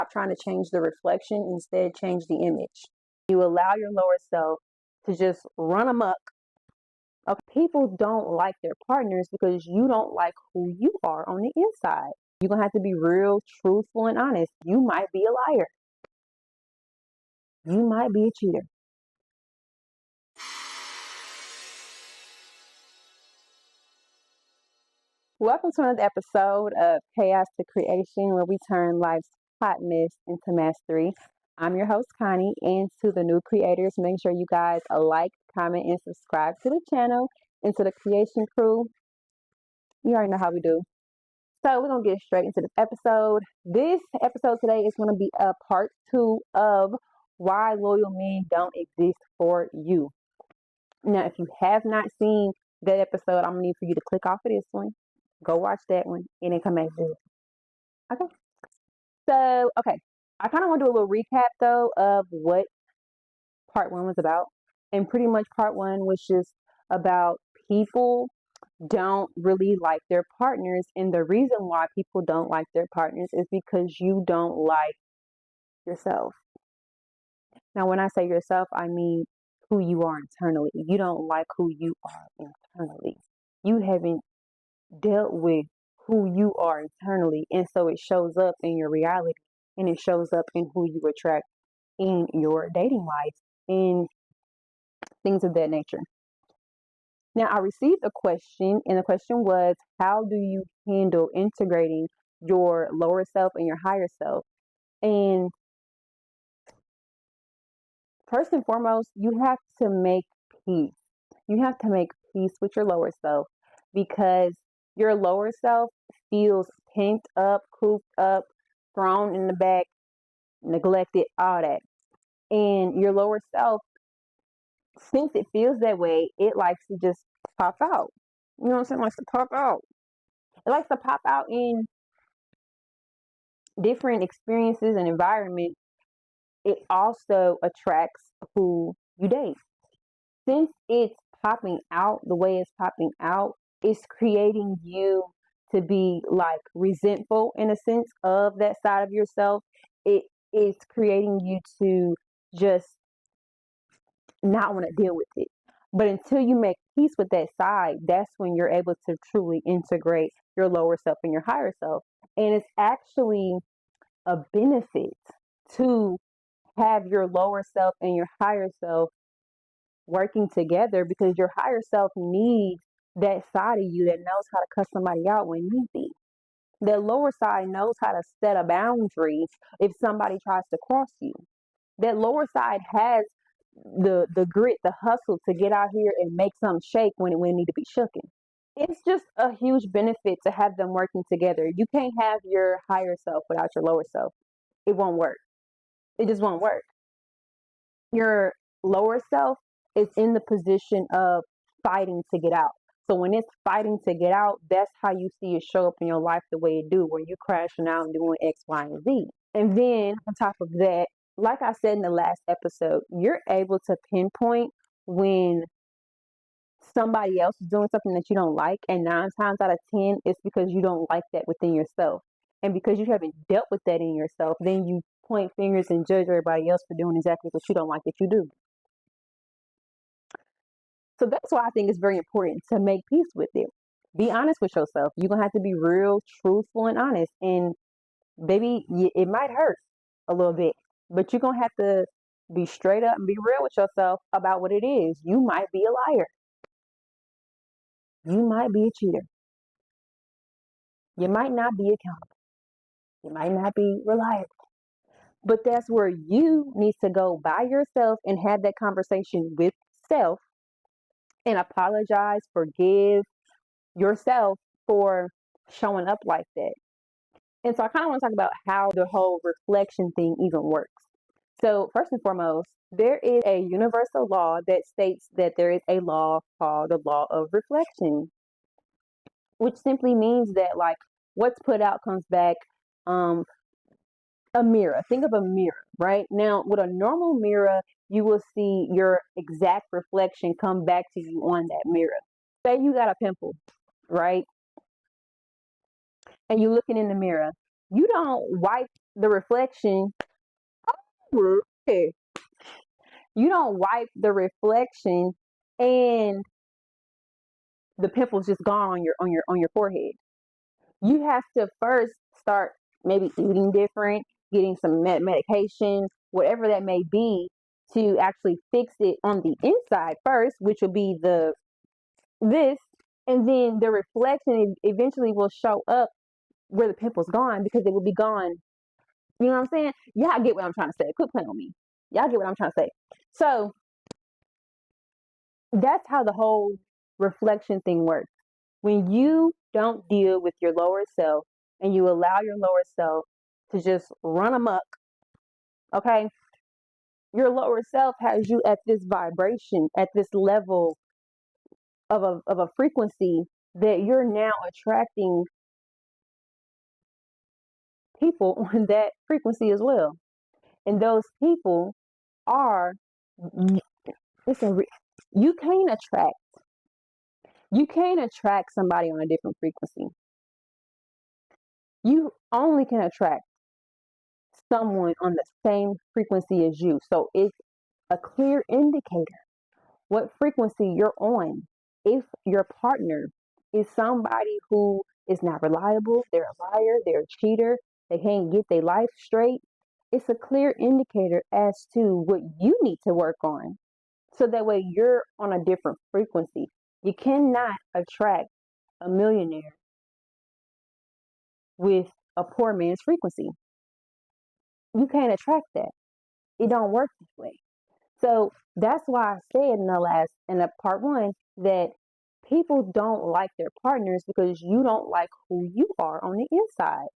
Stop trying to change the reflection, instead change the image. You allow your lower self to just run amok. Okay, people don't like their partners because you don't like who you are on the inside. You're going to have to be real, truthful, and honest. You might be a liar. You might be a cheater. Welcome to another episode of Chaos to Creation, where we turn life's hot mess into mastery. I'm your host, Connie, and to the new creators, make sure you guys like, comment, and subscribe to the channel. And to the creation crew, you already know how we do. So we're going to get straight into this episode. This episode today is going to be a part 2 of why loyal men don't exist for you. Now, if you have not seen that episode, I'm going to need for you to click off of this one. Go watch that one and then come back to it. Okay. So, I kind of want to do a little recap though of what part 1 was about. And pretty much part 1 was just about people don't really like their partners. And the reason why people don't like their partners is because you don't like yourself. Now, when I say yourself, I mean who you are internally. You don't like who you are internally. You haven't dealt with who you are internally, and so it shows up in your reality, and it shows up in who you attract in your dating life and things of that nature. Now, I received a question, and the question was, how do you handle integrating your lower self and your higher self? And first and foremost, you have to make peace. You have to make peace with your lower self, because your lower self feels pent up, cooped up, thrown in the back, neglected, all that. And your lower self, since it feels that way, it likes to just pop out. You know what I'm saying? It likes to pop out. It likes to pop out in different experiences and environments. It also attracts who you date. Since it's popping out the way it's popping out, it's creating you to be like resentful in a sense of that side of yourself. It is creating you to just not want to deal with it. But until you make peace with that side, that's when you're able to truly integrate your lower self and your higher self. And it's actually a benefit to have your lower self and your higher self working together, because your higher self needs that side of you that knows how to cuss somebody out when need be. That lower side knows how to set a boundary if somebody tries to cross you. That lower side has the grit, the hustle to get out here and make something shake when it need to be shooken. It's just a huge benefit to have them working together. You can't have your higher self without your lower self. It won't work. It just won't work. Your lower self is in the position of fighting to get out. So when it's fighting to get out, that's how you see it show up in your life the way it do, where you're crashing out and doing X, Y, and Z. And then on top of that, like I said in the last episode, you're able to pinpoint when somebody else is doing something that you don't like, and 9 times out of 10, it's because you don't like that within yourself. And because you haven't dealt with that in yourself, then you point fingers and judge everybody else for doing exactly what you don't like that you do. So that's why I think it's very important to make peace with it. Be honest with yourself. You're going to have to be real, truthful, and honest. And baby, it might hurt a little bit, but you're going to have to be straight up and be real with yourself about what it is. You might be a liar. You might be a cheater. You might not be accountable. You might not be reliable. But that's where you need to go by yourself and have that conversation with self and apologize, forgive yourself for showing up like that. And so I kind of want to talk about how the whole reflection thing even works. So first and foremost, there is a universal law that states that there is a law called the law of reflection, which simply means that like what's put out comes back. A mirror. Think of a mirror, right? Now, with a normal mirror, you will see your exact reflection come back to you on that mirror. Say you got a pimple, right? And you're looking in the mirror. You don't wipe the reflection. You don't wipe the reflection and the pimples just gone on your forehead. You have to first start maybe eating different, getting some medication, whatever that may be, to actually fix it on the inside first, which will be this, and then the reflection eventually will show up where the pimple's gone because it will be gone. You know what I'm saying? Y'all get what I'm trying to say. Quit playing on me. Y'all get what I'm trying to say. So that's how the whole reflection thing works. When you don't deal with your lower self and you allow your lower self to just run amok, okay, your lower self has you at this vibration, at this level of a frequency that you're now attracting people on that frequency as well. And those people are, listen, you can't attract, you can't attract somebody on a different frequency. You only can attract someone on the same frequency as you. So it's a clear indicator what frequency you're on. If your partner is somebody who is not reliable, they're a liar, they're a cheater, they can't get their life straight, it's a clear indicator as to what you need to work on. So that way you're on a different frequency. You cannot attract a millionaire with a poor man's frequency. You can't attract that. It don't work this way. So that's why I said in the part one that people don't like their partners because you don't like who you are on the inside.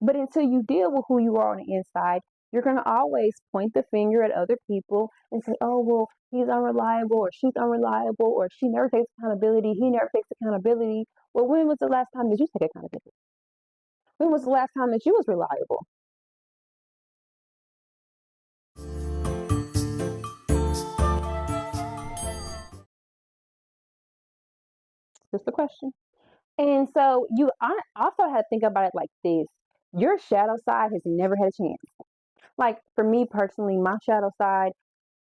But until you deal with who you are on the inside, you're going to always point the finger at other people and say, oh, well, he's unreliable or she's unreliable or she never takes accountability. He never takes accountability. Well, when was the last time that you took accountability? When was the last time that you was reliable? Just a question. And so I also had to think about it like this. Your shadow side has never had a chance. Like for me personally, my shadow side,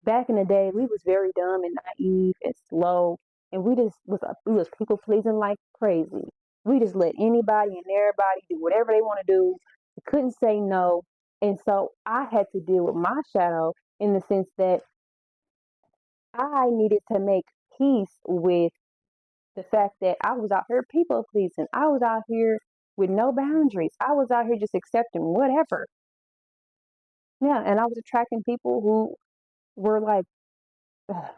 back in the day, we was very dumb and naive and slow, and we was people pleasing like crazy. We just let anybody and everybody do whatever they want to do. We couldn't say no, and so I had to deal with my shadow in the sense that I needed to make peace with the fact that I was out here people pleasing. I was out here with no boundaries. I was out here just accepting whatever. Yeah, and I was attracting people who were like, ugh,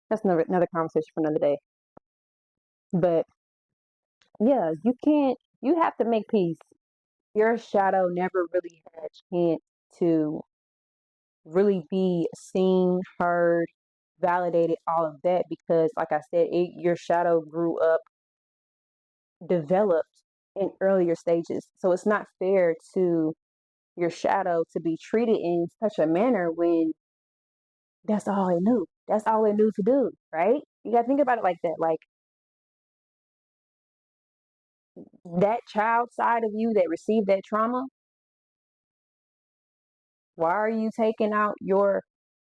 that's another conversation for another day. But yeah, you have to make peace. Your shadow never really had a chance to really be seen, heard, validated, all of that because, like I said, your shadow grew up, developed in earlier stages. So it's not fair to your shadow to be treated in such a manner when that's all it knew. That's all it knew to do, right? You got to think about it like that. Like that child side of you that received that trauma, why are you taking out your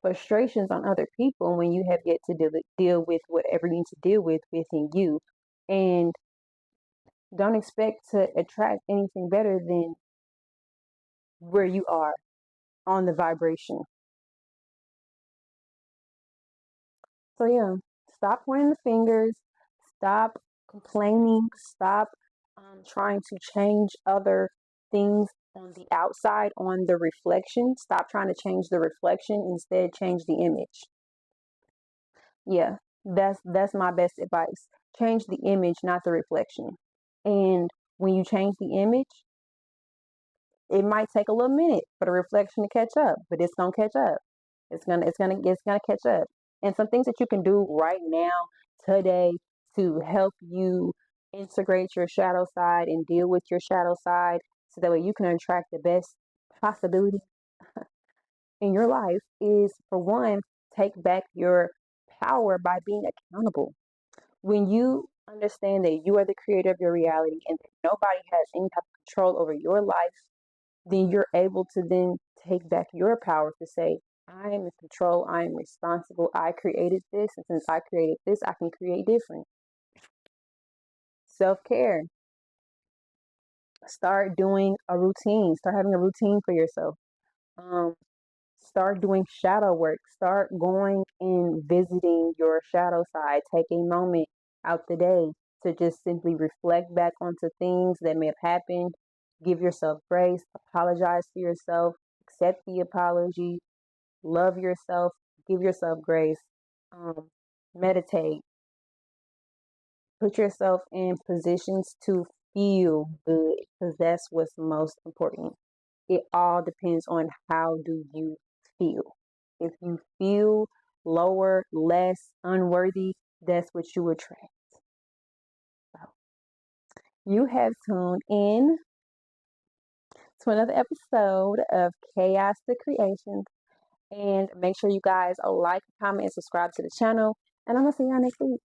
frustrations on other people when you have yet to deal with whatever you need to deal with within you? And don't expect to attract anything better than where you are on the vibration. So yeah, stop pointing the fingers, stop complaining, stop trying to change other things on the outside, on the reflection. Stop trying to change the reflection, instead change the image. Yeah, that's my best advice. Change the image, not the reflection. And when you change the image, it might take a little minute for the reflection to catch up, but it's gonna catch up. It's gonna catch up. And some things that you can do right now, today, to help you integrate your shadow side and deal with your shadow side, so that way you can attract the best possibility in your life, is for one, take back your power by being accountable. When you understand that you are the creator of your reality and that nobody has any type of control over your life, then you're able to then take back your power to say, I am in control, I am responsible, I created this, and since I created this, I can create different. Self-care. Start doing a routine. Start having a routine for yourself. Um, Start doing shadow work. Start going and visiting your shadow side. Take a moment out the day to just simply reflect back onto things that may have happened. Give yourself grace. Apologize to yourself. Accept the apology. Love yourself. Give yourself grace. Um, Meditate. Put yourself in positions to feel good because that's what's most important. It all depends on how do you feel. If you feel lower, less, unworthy, that's what you attract. So you have tuned in to another episode of Chaos to Creation. And make sure you guys like, comment, and subscribe to the channel. And I'm going to see y'all next week.